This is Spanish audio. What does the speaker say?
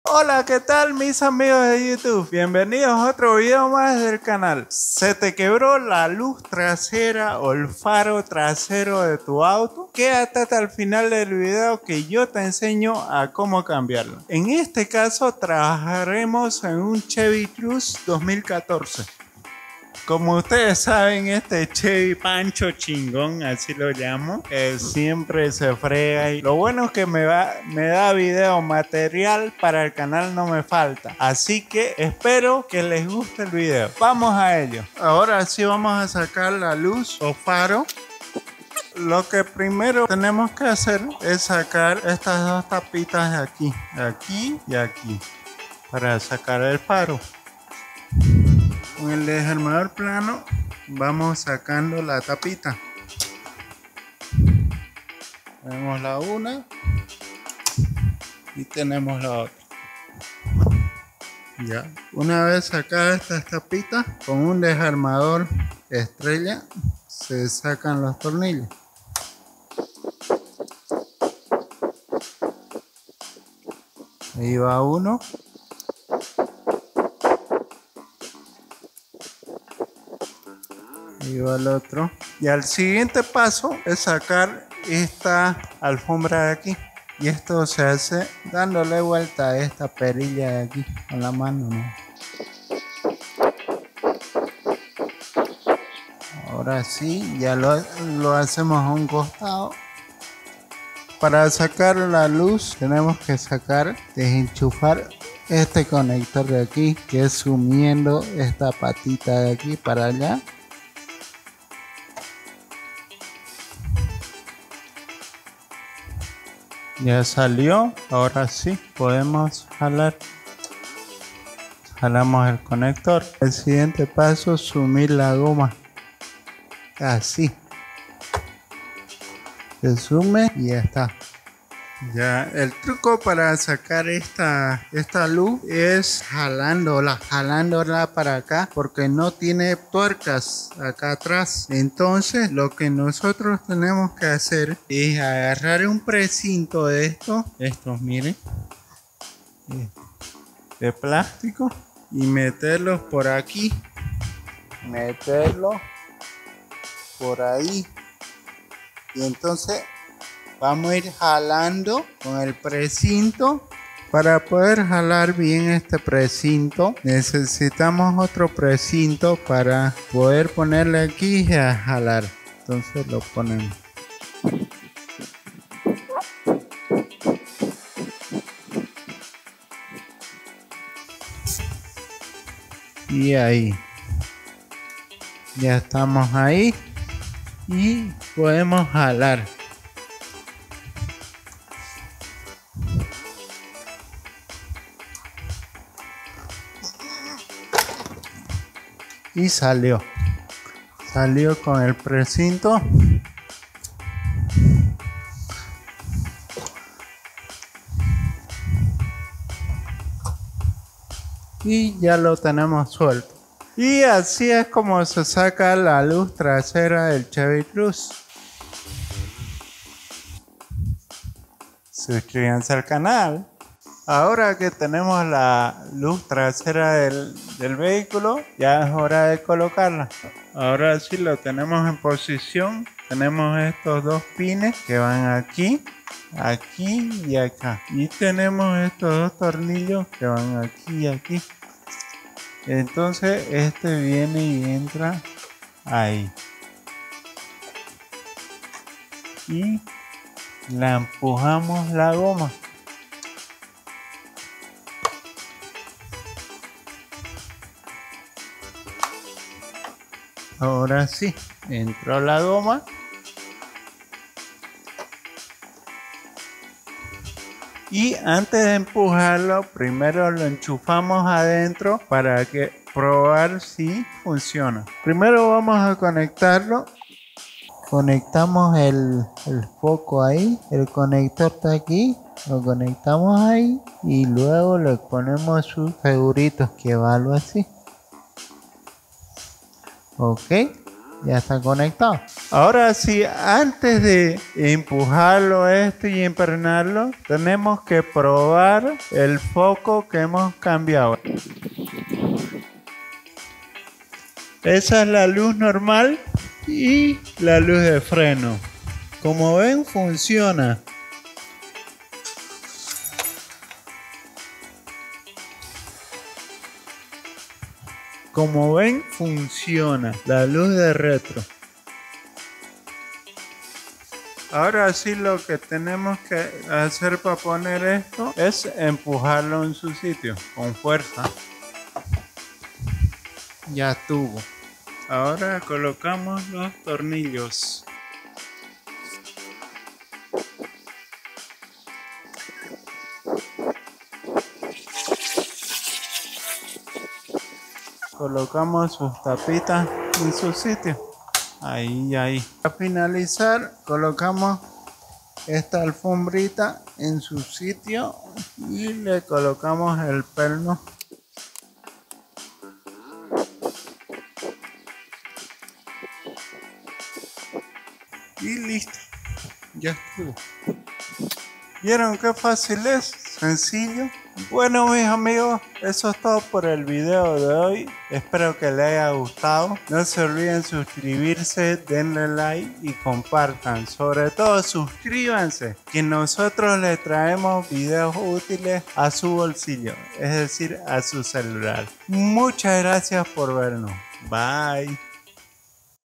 Hola, ¿qué tal mis amigos de YouTube? Bienvenidos a otro video más del canal. ¿Se te quebró la luz trasera o el faro trasero de tu auto? Quédate hasta el final del video que yo te enseño a cómo cambiarlo. En este caso trabajaremos en un Chevy Cruze 2014. Como ustedes saben, este Chevy Pancho chingón, así lo llamo, siempre se frega y lo bueno es que me da video material para el canal, no me falta. Así que espero que les guste el video. Vamos a ello. Ahora sí vamos a sacar la luz o faro. Lo que primero tenemos que hacer es sacar estas dos tapitas de aquí, y aquí, para sacar el faro. Con el desarmador plano vamos sacando la tapita. Tenemos la una y tenemos la otra. Ya, una vez sacadas estas tapitas, con un desarmador estrella se sacan los tornillos. Ahí va uno. Ahí va el otro. Y al siguiente paso es sacar esta alfombra de aquí. Y esto se hace dándole vuelta a esta perilla de aquí con la mano, ¿no? Ahora sí, ya lo hacemos a un costado. Para sacar la luz tenemos que desenchufar este conector de aquí, que es sumiendo esta patita de aquí para allá. Ya salió, ahora sí podemos jalar. Jalamos el conector. El siguiente paso, sumir la goma. Así. Se sume y ya está. Ya, el truco para sacar esta luz es jalándola para acá, porque no tiene tuercas acá atrás. Entonces lo que nosotros tenemos que hacer es agarrar un precinto de estos miren, de plástico, y meterlos por aquí, meterlos por ahí, y entonces vamos a ir jalando con el precinto. Para poder jalar bien este precinto necesitamos otro precinto para poder ponerle aquí y a jalar. Entonces lo ponemos. Y ahí. Ya estamos ahí y podemos jalar. Y salió con el precinto. Y ya lo tenemos suelto. Y así es como se saca la luz trasera del Chevy Cruze. Suscríbanse al canal. Ahora que tenemos la luz trasera del vehículo, ya es hora de colocarla. Ahora sí lo tenemos en posición. Tenemos estos dos pines que van aquí, aquí y acá. Y tenemos estos dos tornillos que van aquí y aquí. Entonces este viene y entra ahí. Y la empujamos la goma. Ahora sí, entró la goma. Y antes de empujarlo, primero lo enchufamos adentro para probar si funciona. Primero vamos a conectarlo. Conectamos el foco ahí. El conector está aquí. Lo conectamos ahí. Y luego le ponemos sus figuritos que va algo así. Ok, Ya está conectado. Ahora sí, antes de empujarlo esto y empernarlo, tenemos que probar el foco que hemos cambiado. Esa es la luz normal y la luz de freno. Como ven, funciona. Como ven, funciona la luz de retro. Ahora sí, lo que tenemos que hacer para poner esto es empujarlo en su sitio con fuerza. Ya estuvo. Ahora colocamos los tornillos. Colocamos sus tapitas en su sitio. Ahí. Para finalizar, colocamos esta alfombrita en su sitio y le colocamos el perno. Y listo. Ya estuvo. ¿Vieron qué fácil es? Sencillo. Bueno, mis amigos, eso es todo por el video de hoy. Espero que les haya gustado. No se olviden suscribirse, denle like y compartan. Sobre todo suscríbanse, que nosotros les traemos videos útiles a su bolsillo, es decir, a su celular. Muchas gracias por vernos. Bye.